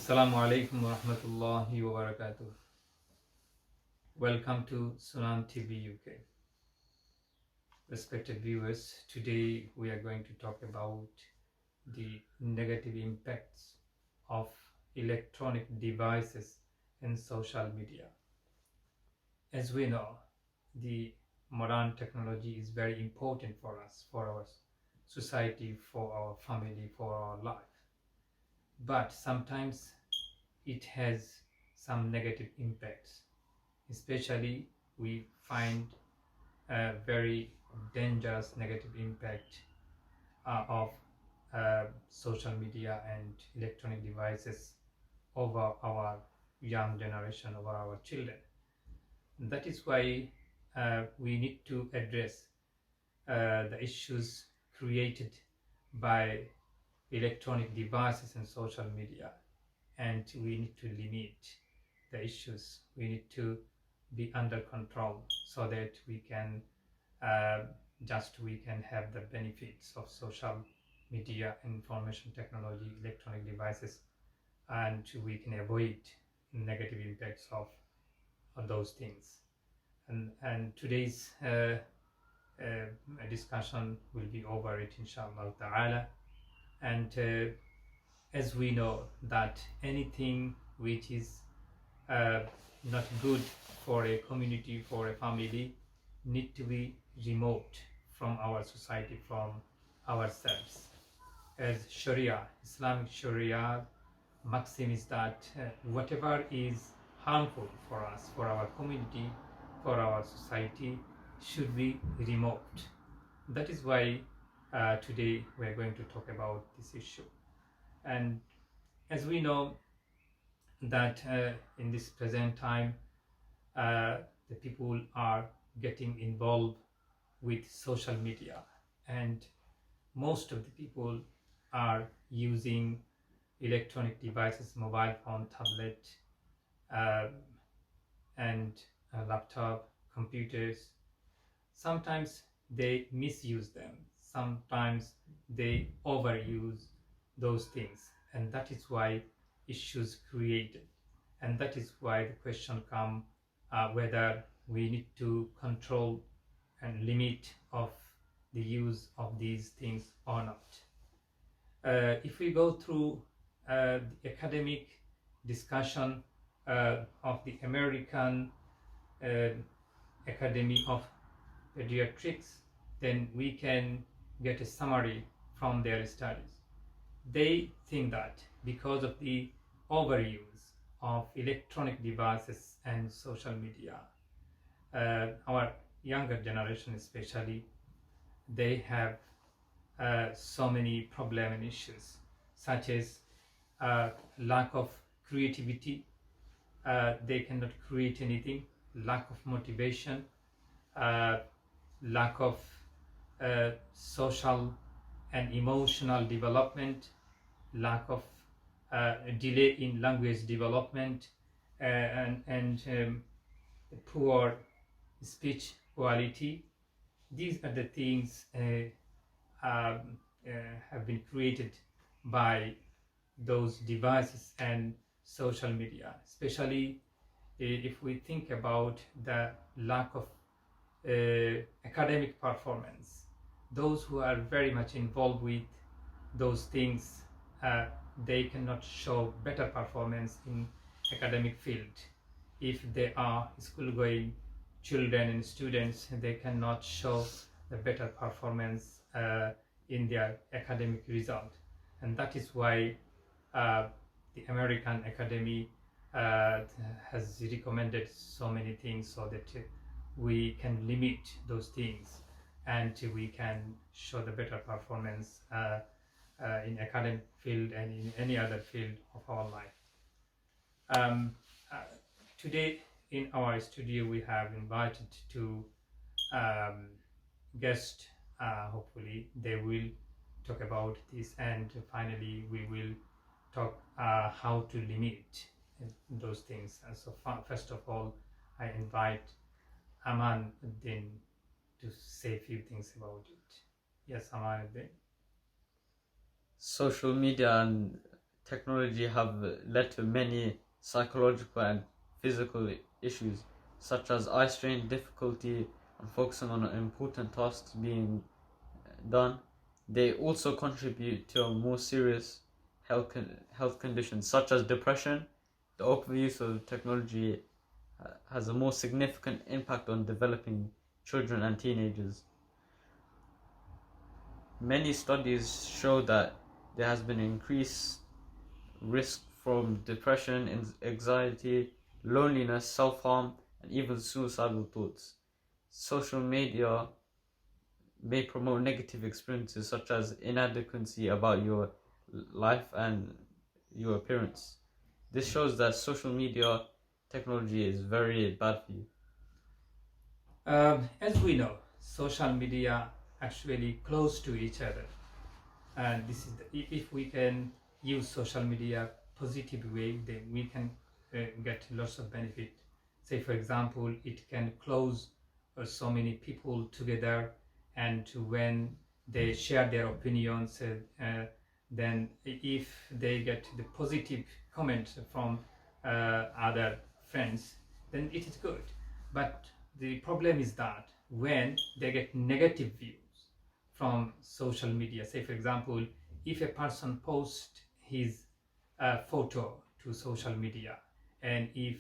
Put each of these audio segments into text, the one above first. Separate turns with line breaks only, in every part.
Assalamu alaikum wa rahmatullahi wa barakatuh. Welcome to Sunan TV UK. Respected viewers, today we are going to talk about the negative impacts of electronic devices and social media. As we know, the modern technology is very important for us, for our society, for our family, for our life. But sometimes it has some negative impacts. Especially, we find a very dangerous negative impact of social media and electronic devices over our young generation, over our children. That is why we need to address the issues created by electronic devices and social media, and we need to limit the issues. We need to be under control so that we can have the benefits of social media, information technology, electronic devices, and we can avoid negative impacts of those things. And today's discussion will be over it, inshallah ta'ala. And as we know that anything which is not good for a community, for a family, need to be removed from our society, from ourselves. As Sharia, Islamic Sharia maxim is that whatever is harmful for us, for our community, for our society, should be removed. That is why today we are going to talk about this issue. And as we know that in this present time, the people are getting involved with social media, and most of the people are using electronic devices, mobile phone, tablet, uh, and laptop, computers. Sometimes they misuse them, sometimes they overuse those things, and that is why issues created. And that is why the question comes whether we need to control and limit of the use of these things or not. If we go through the academic discussion of the American uh, Academy of Pediatrics, then we can get a summary from their studies. They think that because of the overuse of electronic devices and social media, our younger generation especially, they have so many problems and issues, such as lack of creativity. They cannot create anything, lack of motivation, uh, lack of social and emotional development, lack of delay in language development, and poor speech quality. These are the things have been created by those devices and social media, especially if we think about the lack of academic performance. Those who are very much involved with those things, they cannot show better performance in academic field. If they are school going children and students, they cannot show the better performance in their academic result. And that is why the American Academy has recommended so many things so that we can limit those things and we can show the better performance in academic field and in any other field of our life. Um, uh, Today in our studio we have invited two guests. Hopefully they will talk about this, and finally we will talk how to limit those things. And so first of all, I invite Aman Uddin to say a few things about it. Yes, Aman Uddin.
Social media and technology have led to many psychological and physical issues, such as eye strain, difficulty on focusing on important tasks being done. They also contribute to a more serious health conditions such as depression. The overuse of technology has a more significant impact on developing children and teenagers. Many studies show that there has been increased risk from depression, anxiety, loneliness, self-harm, and even suicidal thoughts. Social media may promote negative experiences such as inadequacy about your life and your appearance. This shows that social media technology is very bad for you.
As we know, social media actually close to each other, and this is if we can use social media positive way, then we can get lots of benefit. Say for example, it can close so many people together, and when they share their opinions, then if they get the positive comment from other friends, then it is good. But the problem is that when they get negative views from social media, say for example, if a person posts his photo to social media, and if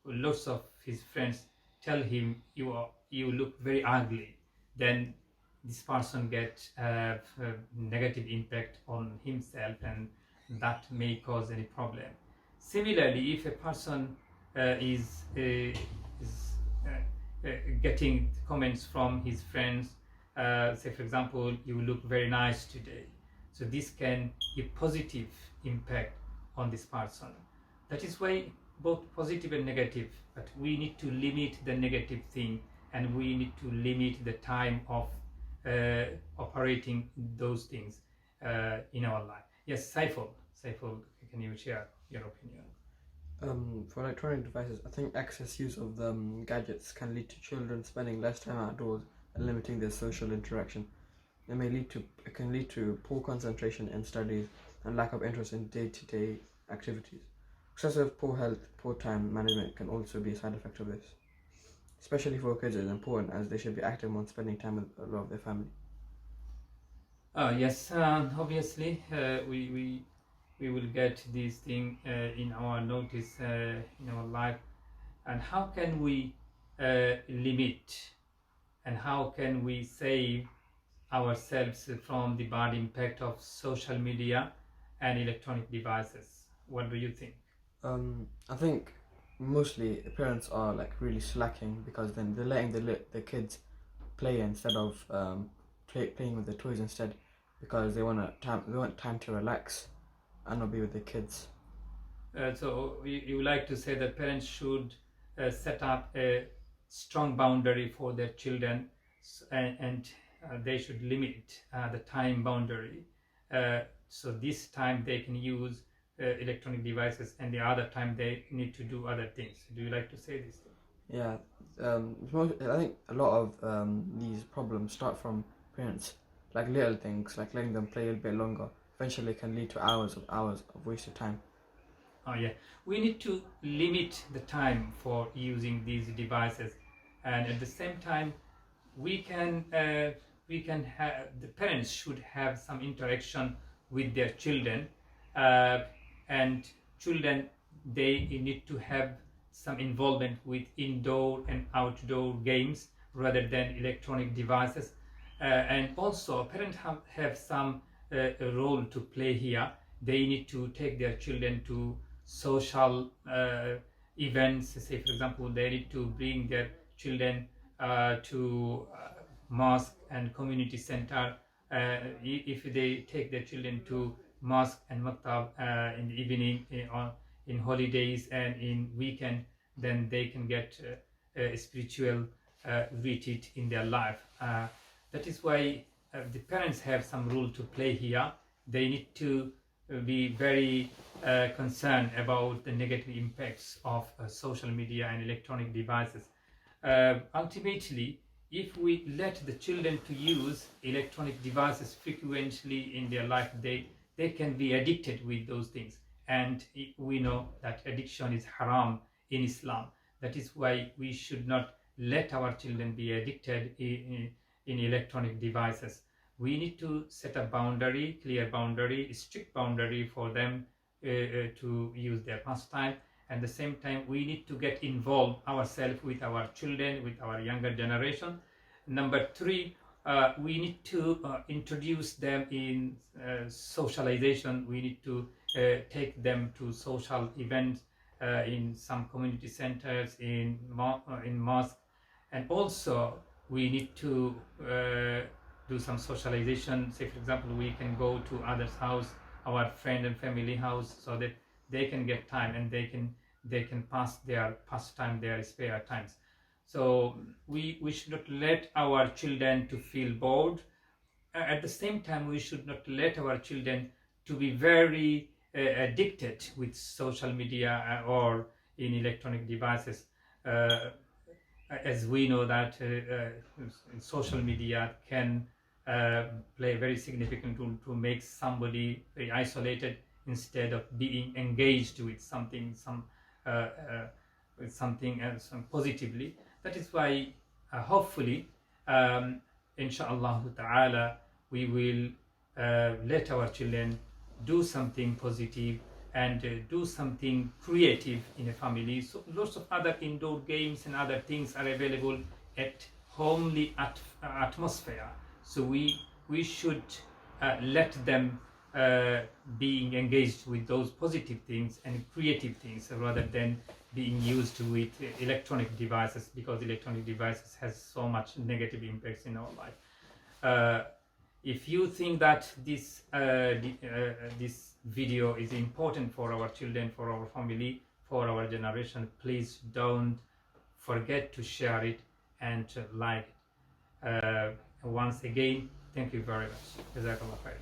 lots of his friends tell him you look very ugly, then this person gets a negative impact on himself, and that may cause any problem. Similarly, if a person is getting comments from his friends, say for example, you look very nice today, so this can give positive impact on this person. That is why both positive and negative, but we need to limit the negative thing, and we need to limit the time of operating those things in our life. Yes, Saiful, can you share your opinion?
For electronic devices, I think excess use of gadgets can lead to children spending less time outdoors and limiting their social interaction. It can lead to poor concentration in studies and lack of interest in day-to-day activities. Excessive poor health, poor time management can also be a side effect of this. Especially for kids, it's important as they should be active on spending time with a lot of their family.
Yes, obviously, we will get this thing in our notice in our life. And how can we limit, and how can we save ourselves from the bad impact of social media and electronic devices? What do you think?
I think mostly parents are like really slacking because then they're letting the kids play instead of playing with the toys instead, because they want time to relax and not be with the kids.
So you like to say that parents should set up a strong boundary for their children, and they should limit the time boundary. So this time they can use electronic devices, and the other time they need to do other things. Do you like to say this?
Yeah, I think a lot of these problems start from parents, like little things, like letting them play a bit longer. Eventually, can lead to hours of wasted time.
Oh yeah, we need to limit the time for using these devices, and at the same time, we can have, the parents should have some interaction with their children, and children, they need to have some involvement with indoor and outdoor games rather than electronic devices, and also parents have some role to play here. They need to take their children to social events. Say for example, they need to bring their children to mosque and community center. If they take their children to mosque and maktab in the evening, in holidays and in weekend, then they can get a spiritual retreat in their life. That is why the parents have some role to play here. They need to be very concerned about the negative impacts of social media and electronic devices. Ultimately, if we let the children to use electronic devices frequently in their life, they can be addicted with those things, and we know that addiction is haram in Islam. That is why we should not let our children be addicted in electronic devices. We need to set a boundary, clear boundary, strict boundary for them to use their pastime. At the same time, we need to get involved ourselves with our children, with our younger generation. Number three, we need to introduce them in socialization. We need to take them to social events in some community centers, in mosques, and also we need to do some socialization. Say, for example, we can go to others' house, our friend and family house, so that they can get time and they can pass their pastime, their spare times. So we should not let our children to feel bored. At the same time, we should not let our children to be very addicted with social media or in electronic devices. As we know that social media can play a very significant role to make somebody very isolated instead of being engaged with something, with something else positively. That is why hopefully inshallah ta'ala we will let our children do something positive and do something creative in a family. So lots of other indoor games and other things are available at homely atmosphere. So we should let them being engaged with those positive things and creative things rather than being used with electronic devices, because electronic devices has so much negative impacts in our life. If you think that this video is important for our children, for our family, for our generation, please don't forget to share it and like it. Once again, thank you very much. Jazakallah khair.